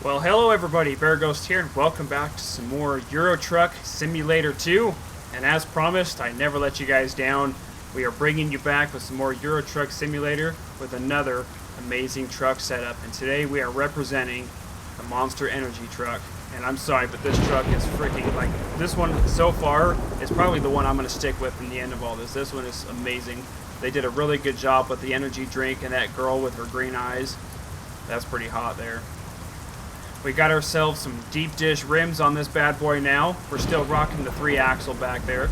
Well, hello everybody, BereghostGames here, and welcome back to some more Euro Truck Simulator 2. And as promised, I never let you guys down. We are bringing you back with some more Euro Truck Simulator with another amazing truck setup. And today we are representing the Monster Energy truck. And I'm sorry, but this truck is freaking, like, this one so far is probably the one I'm going to stick with in the end of all this. This one is amazing. They did a really good job with the energy drink and that girl with her green eyes. That's pretty hot there. We got ourselves some deep dish rims on this bad boy now. We're still rocking the 3-axle back there.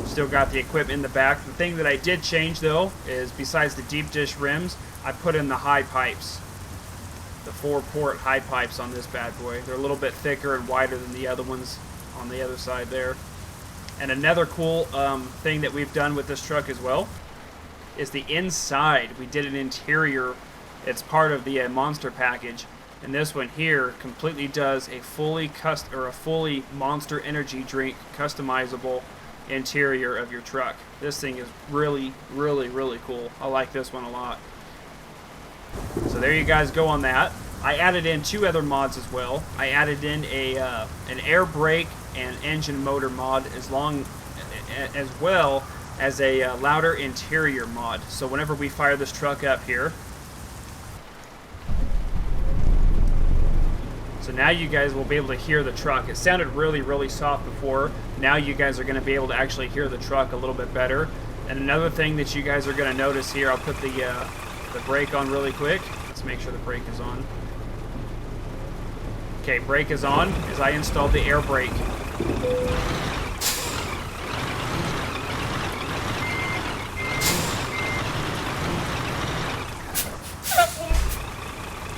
Still got the equipment in the back. The thing that I did change though is besides the deep dish rims, I put in the high pipes. The 4-port high pipes on this bad boy. They're a little bit thicker and wider than the other ones on the other side there. And another cool thing that we've done with this truck as well is the inside. We did an interior. It's part of the Monster package. And this one here completely does a fully Monster Energy drink customizable interior of your truck. This thing is really, really, really cool. I like this one a lot. So there you guys go on that. I added in 2 other mods as well. I added in an air brake and engine motor mod as well as a louder interior mod. So whenever we fire this truck up here, so now you guys will be able to hear the truck. It sounded really, really soft before. Now you guys are going to be able to actually hear the truck a little bit better. And another thing that you guys are going to notice here, I'll put the brake on really quick. Let's make sure the brake is on. Okay, brake is on as I installed the air brake.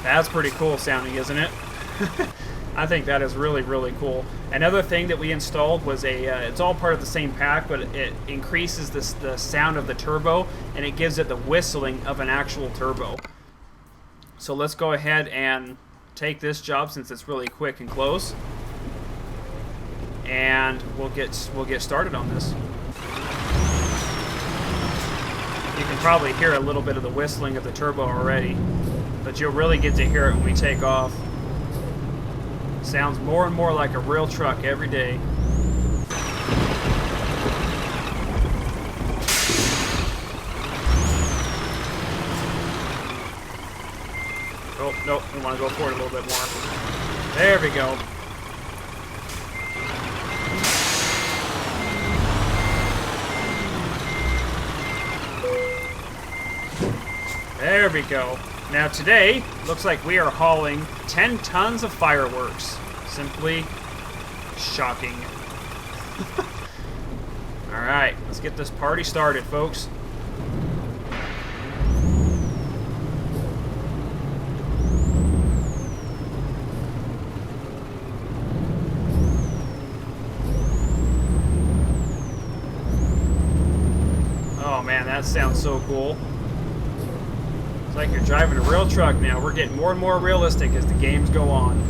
That's pretty cool sounding, isn't it? I think that is really, really cool. Another thing that we installed was it's all part of the same pack, but it increases the sound of the turbo, and it gives it the whistling of an actual turbo. So let's go ahead and take this job since it's really quick and close, and we'll get started on this. You can probably hear a little bit of the whistling of the turbo already, but you'll really get to hear it when we take off. Sounds more and more like a real truck every day. Oh, nope, we want to go forward a little bit more. There we go. There we go. Now today, looks like we are hauling 10 tons of fireworks. Simply shocking. Alright, let's get this party started, folks. Oh man, that sounds so cool. Like you're driving a real truck now. We're getting more and more realistic as the games go on.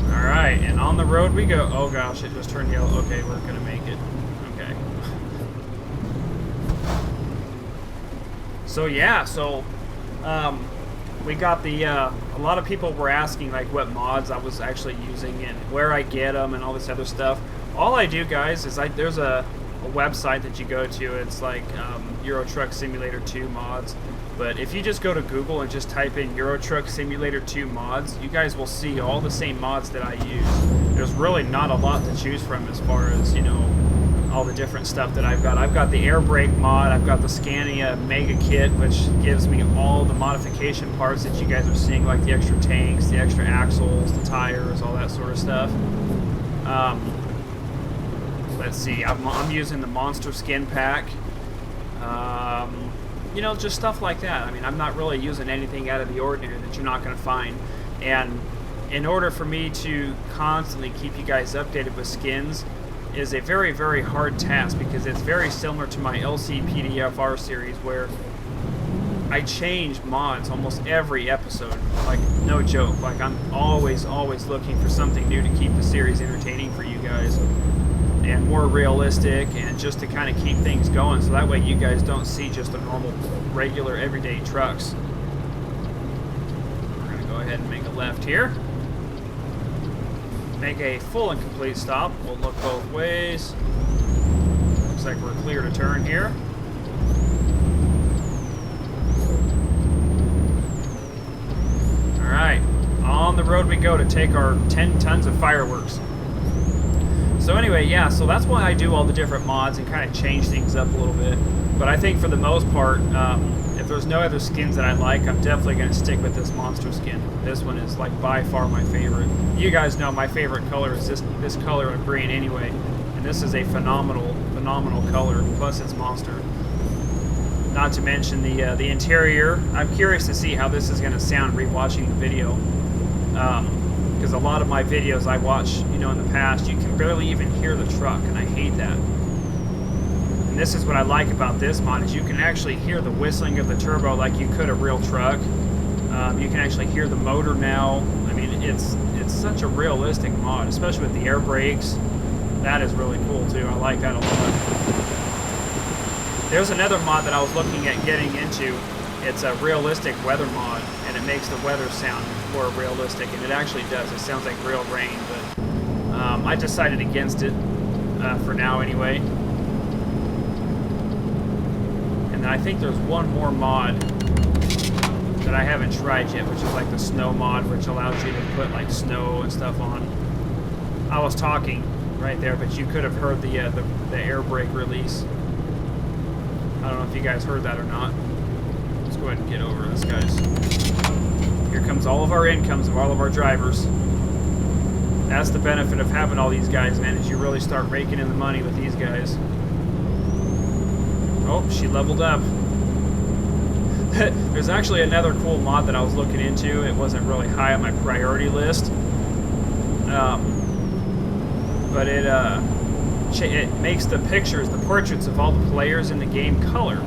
Alright, and on the road we go. Oh gosh, it just turned yellow. Okay, we're gonna make it. So yeah, we got a lot of people were asking like what mods I was actually using and where I get them and all this other stuff. All I do, guys, is there's a website that you go to. It's like Euro Truck Simulator 2 mods. But if you just go to Google and just type in Euro Truck Simulator 2 mods, you guys will see all the same mods that I use. There's really not a lot to choose from as far as, you know, all the different stuff that I've got. I've got the air brake mod, I've got the Scania Mega Kit, which gives me all the modification parts that you guys are seeing, like the extra tanks, the extra axles, the tires, all that sort of stuff. Let's see, I'm using the Monster Skin Pack. You know, just stuff like that. I mean, I'm not really using anything out of the ordinary that you're not going to find. And in order for me to constantly keep you guys updated with skins is a very, very hard task because it's very similar to my LCPDFR series where I change mods almost every episode. Like, no joke. Like, I'm always looking for something new to keep the series entertaining for you guys and more realistic, and just to kind of keep things going so that way you guys don't see just the normal, regular, everyday trucks. We're going to go ahead and make a left here. Make a full and complete stop. We'll look both ways. Looks like we're clear to turn here. Alright, on the road we go to take our 10 tons of fireworks. So anyway, yeah, so that's why I do all the different mods and kind of change things up a little bit. But I think for the most part, if there's no other skins that I like, I'm definitely going to stick with this monster skin. This one is like by far my favorite. You guys know my favorite color is this color of green anyway. And this is a phenomenal color, plus it's monster. Not to mention the interior. I'm curious to see how this is going to sound rewatching the video. Because a lot of my videos I watch, you know, in the past, you can barely even hear the truck, and I hate that. And this is what I like about this mod, is you can actually hear the whistling of the turbo like you could a real truck. You can actually hear the motor now. I mean, it's such a realistic mod, especially with the air brakes. That is really cool too. I like that a lot. There's another mod that I was looking at getting into. It's a realistic weather mod, and it makes the weather sound more realistic, and it actually does. It sounds like real rain, but I decided against it for now anyway. And then I think there's one more mod that I haven't tried yet, which is like the snow mod, which allows you to put like snow and stuff on. I was talking right there, but you could have heard the air brake release. I don't know if you guys heard that or not. Let's go ahead and get over this, guys. Here comes all of our incomes of all of our drivers. That's the benefit of having all these guys, man, is you really start raking in the money with these guys. Oh, she leveled up. There's actually another cool mod that I was looking into. It wasn't really high on my priority list. But it makes the pictures, the portraits of all the players in the game color.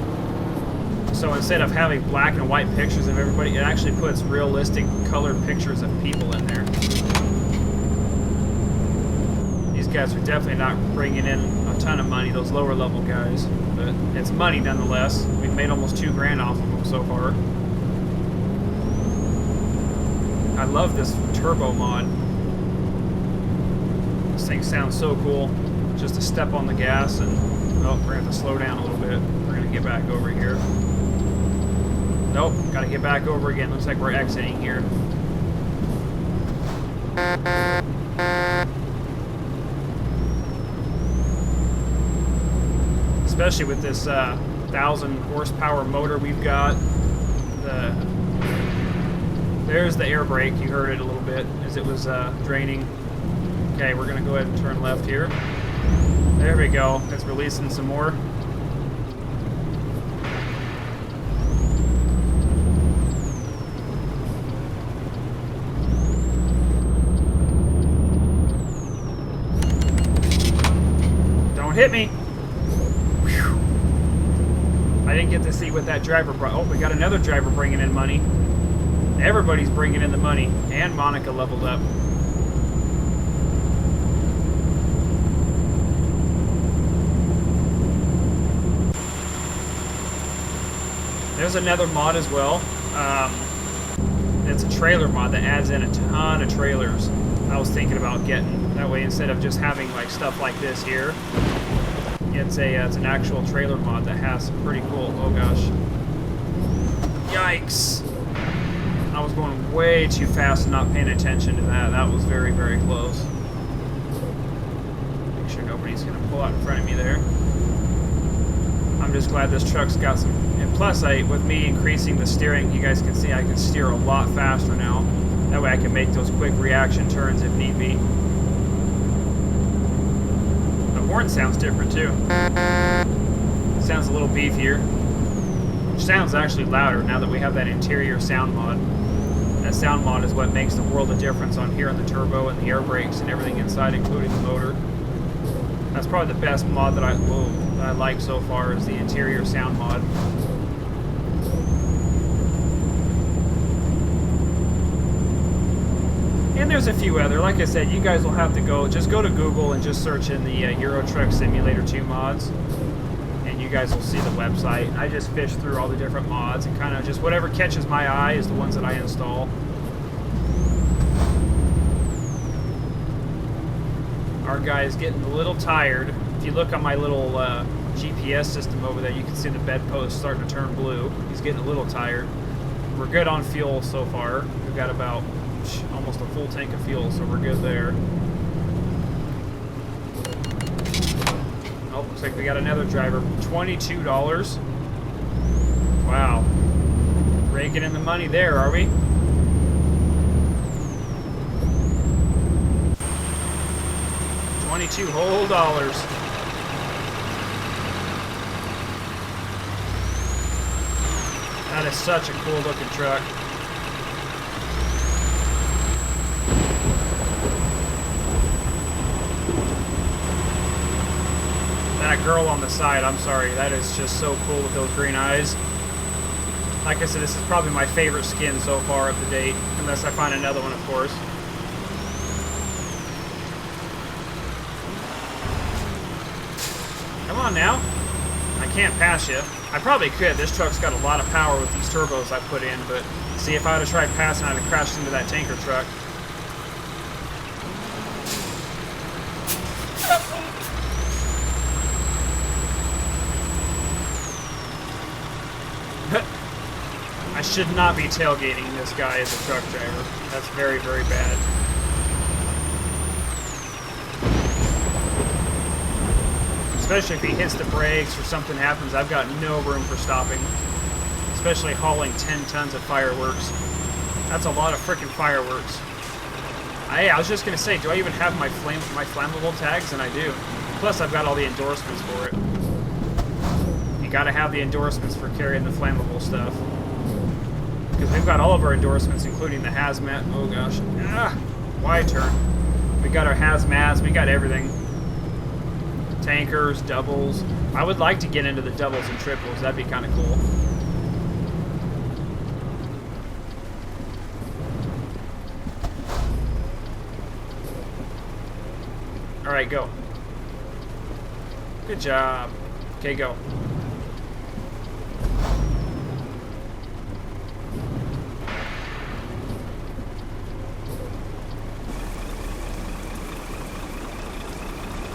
So instead of having black and white pictures of everybody, it actually puts realistic colored pictures of people in there. These guys are definitely not bringing in a ton of money, those lower level guys, but it's money nonetheless. We've made almost $2 grand off of them so far. I love this turbo mod. This thing sounds so cool. Just to step on the gas and, oh, we're going to have to slow down a little bit. We're going to get back over here. Nope, got to get back over again. Looks like we're exiting here. Especially with this 1,000 horsepower motor we've got. There's the air brake. You heard it a little bit as it was draining. Okay, we're going to go ahead and turn left here. There we go. It's releasing some more. Don't hit me. Whew. I didn't get to see what that driver brought. Oh, we got another driver bringing in money. Everybody's bringing in the money. And Monica leveled up. There's another mod as well. It's a trailer mod that adds in a ton of trailers. I was thinking about getting that way instead of just having like stuff like this here. It's an actual trailer mod that has some pretty cool. Oh gosh! Yikes! I was going way too fast and not paying attention to that. That was very, very close. Make sure nobody's gonna pull out in front of me there. I'm just glad this truck's got some. And plus, with me increasing the steering, you guys can see I can steer a lot faster now. That way I can make those quick reaction turns if need be. The horn sounds different too. It sounds a little beefier. Which sounds actually louder now that we have that interior sound mod. That sound mod is what makes the world of difference on here on the turbo and the air brakes and everything inside, including the motor. That's probably the best mod that I like so far is the interior sound mod. And there's a few other. Like I said, you guys will have to just go to Google and just search in the Euro Truck Simulator 2 mods. And you guys will see the website. I just fish through all the different mods and kind of just whatever catches my eye is the ones that I install. Our guy is getting a little tired. If you look on my little GPS system over there, you can see the bedpost starting to turn blue. He's getting a little tired. We're good on fuel so far. We've got about almost a full tank of fuel, so we're good there. Oh, looks like we got another driver. $22. Wow. Raking in the money there, are we? $22 whole dollars. That is such a cool looking truck. That girl on the side, I'm sorry, that is just so cool with those green eyes. Like I said, this is probably my favorite skin so far up to date, unless I find another one, of course. Come on now. I can't pass you. I probably could. This truck's got a lot of power with these turbos I put in, but see, if I would have tried passing, I'd have crashed into that tanker truck. I should not be tailgating this guy as a truck driver. That's very, very bad. Especially if he hits the brakes or something happens, I've got no room for stopping. Especially hauling 10 tons of fireworks. That's a lot of freaking fireworks. I was just going to say, do I even have my flammable tags? And I do. Plus, I've got all the endorsements for it. You got to have the endorsements for carrying the flammable stuff. Because we've got all of our endorsements, including the hazmat. Oh gosh. Wide turn. We got our hazmats. We got everything. Tankers, doubles. I would like to get into the doubles and triples. That'd be kind of cool. All right, go. Good job. Okay, go.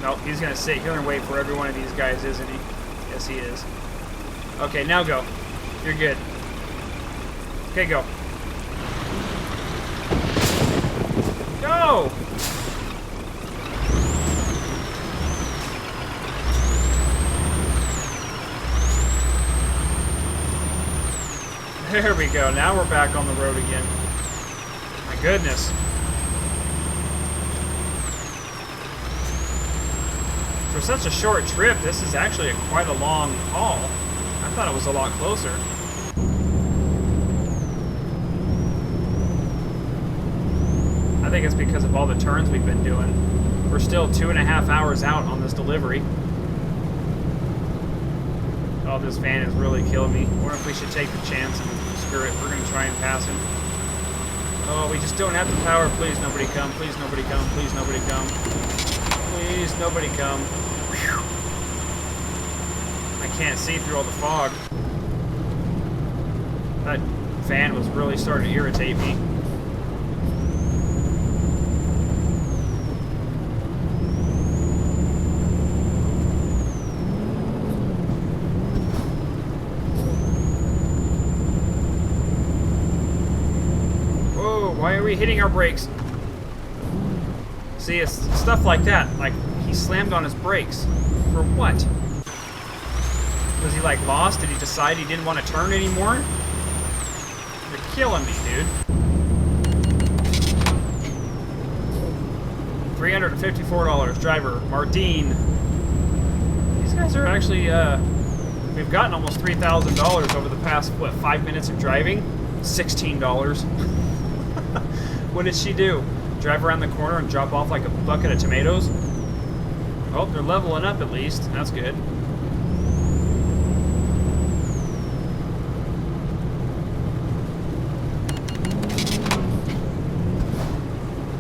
Nope, he's going to sit here and wait for every one of these guys, isn't he? Yes, he is. Okay, now go. You're good. Okay, go. Go! There we go. Now we're back on the road again. My goodness. For such a short trip, this is actually quite a long haul. I thought it was a lot closer. I think it's because of all the turns we've been doing. We're still 2.5 hours out on this delivery. Oh, this van is really killing me. I wonder if we should take the chance and screw it. We're going to try and pass him. Oh, we just don't have the power. Please, nobody come. Please, nobody come. Please, nobody come. Please, nobody come. Whew. I can't see through all the fog. That van was really starting to irritate me. Whoa, why are we hitting our brakes? See, it's stuff like that. Like, he slammed on his brakes. For what? Was he, like, lost? Did he decide he didn't want to turn anymore? You're killing me, dude. $354. Driver, Martine. These guys are actually, we've gotten almost $3,000 over the past, what, 5 minutes of driving? $16. What did she do? Drive around the corner and drop off like a bucket of tomatoes? Oh, they're leveling up at least. That's good.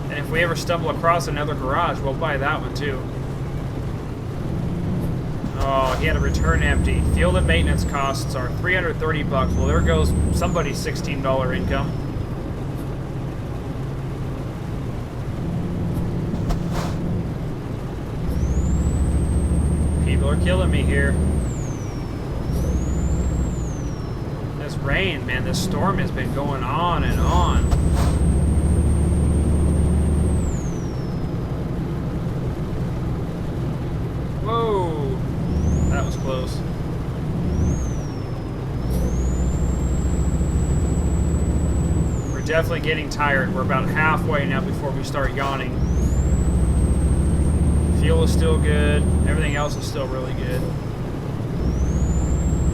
And if we ever stumble across another garage, we'll buy that one too. Oh, he had to return empty. Fuel and maintenance costs are 330 bucks. Well, there goes somebody's $16 income. People are killing me here. This rain, man, this storm has been going on and on. Whoa, that was close. We're definitely getting tired. We're about halfway now before we start yawning. Fuel is still good. Everything else is still really good.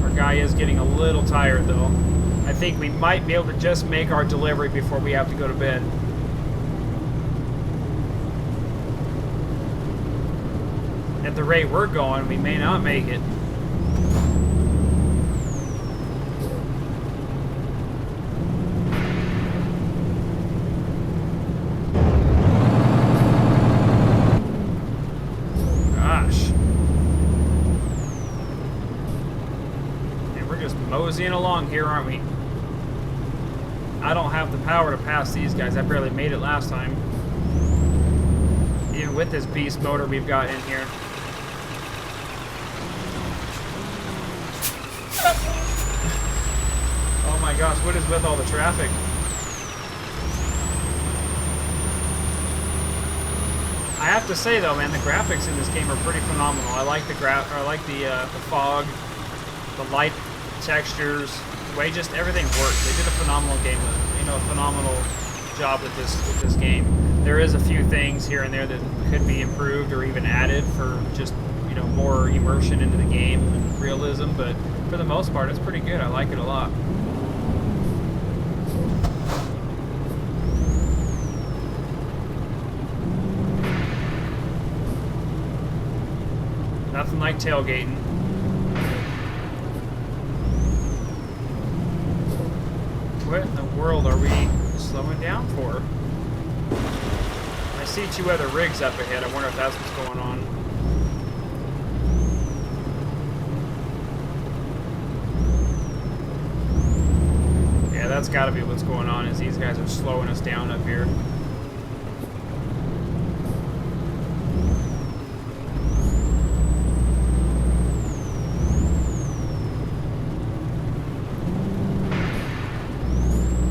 Our guy is getting a little tired though. I think we might be able to just make our delivery before we have to go to bed. At the rate we're going, we may not make it. Moseying along here, aren't we? I don't have the power to pass these guys. I barely made it last time. Even with this beast motor we've got in here. Oh my gosh, what is with all the traffic? I have to say though, man, the graphics in this game are pretty phenomenal. I like the fog, the light textures, the way just everything works. They did a phenomenal game with, you know, a phenomenal job with this game. There is a few things here and there that could be improved or even added for just, you know, more immersion into the game and realism, but for the most part it's pretty good. I like it a lot. Nothing like tailgating. What in the world are we slowing down for? I see two other rigs up ahead. I wonder if that's what's going on. Yeah, that's got to be what's going on, is these guys are slowing us down up here.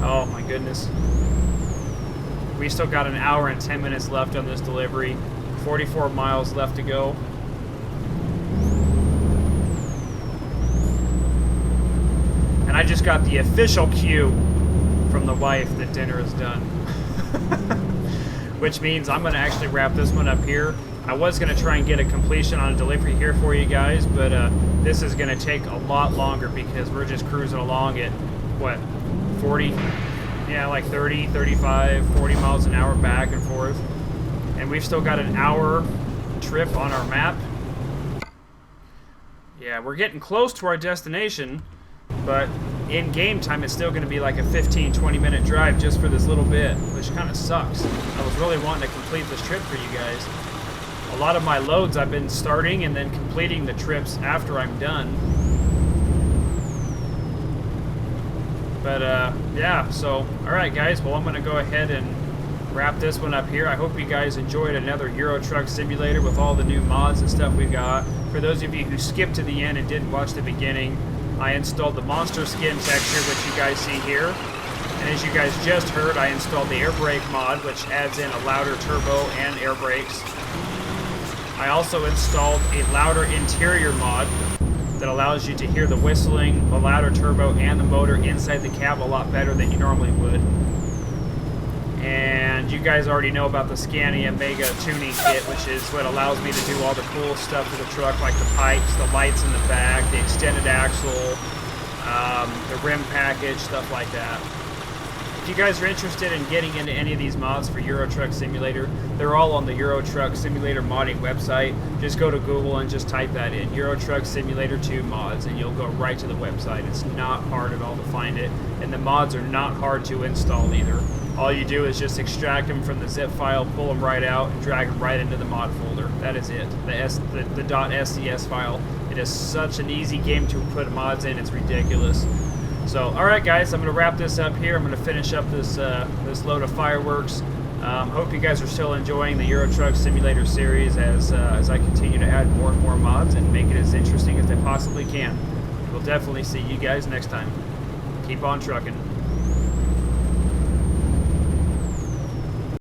Oh my goodness. We still got an hour and 10 minutes left on this delivery. 44 miles left to go. And I just got the official cue from the wife that dinner is done. Which means I'm going to actually wrap this one up here. I was going to try and get a completion on a delivery here for you guys, but this is going to take a lot longer because we're just cruising along at, what, 40, yeah, like 30, 35, 40 miles an hour back and forth. And we've still got an hour trip on our map. Yeah, we're getting close to our destination, but in game time it's still going to be like a 15-20 minute drive just for this little bit, which kind of sucks. I was really wanting to complete this trip for you guys. A lot of my loads I've been starting and then completing the trips after I'm done. But yeah, so alright guys, well I'm going to go ahead and wrap this one up here. I hope you guys enjoyed another Euro Truck Simulator with all the new mods and stuff we've got. For those of you who skipped to the end and didn't watch the beginning, I installed the monster skin texture, which you guys see here. And as you guys just heard, I installed the air brake mod, which adds in a louder turbo and air brakes. I also installed a louder interior mod that allows you to hear the whistling, the louder turbo, and the motor inside the cab a lot better than you normally would. And you guys already know about the Scania Mega tuning kit, which is what allows me to do all the cool stuff to the truck, like the pipes, the lights in the back, the extended axle, the rim package, stuff like that. If you guys are interested in getting into any of these mods for Euro Truck Simulator, they're all on the Euro Truck Simulator modding website. Just go to Google and just type that in, Euro Truck Simulator 2 mods, and you'll go right to the website. It's not hard at all to find it, and the mods are not hard to install either. All you do is just extract them from the zip file, pull them right out, and drag them right into the mod folder. That is it. The .scs file. It is such an easy game to put mods in, it's ridiculous. So, alright guys, I'm going to wrap this up here. I'm going to finish up this this load of fireworks. Hope you guys are still enjoying the Euro Truck Simulator series as I continue to add more and more mods and make it as interesting as I possibly can. We'll definitely see you guys next time. Keep on trucking.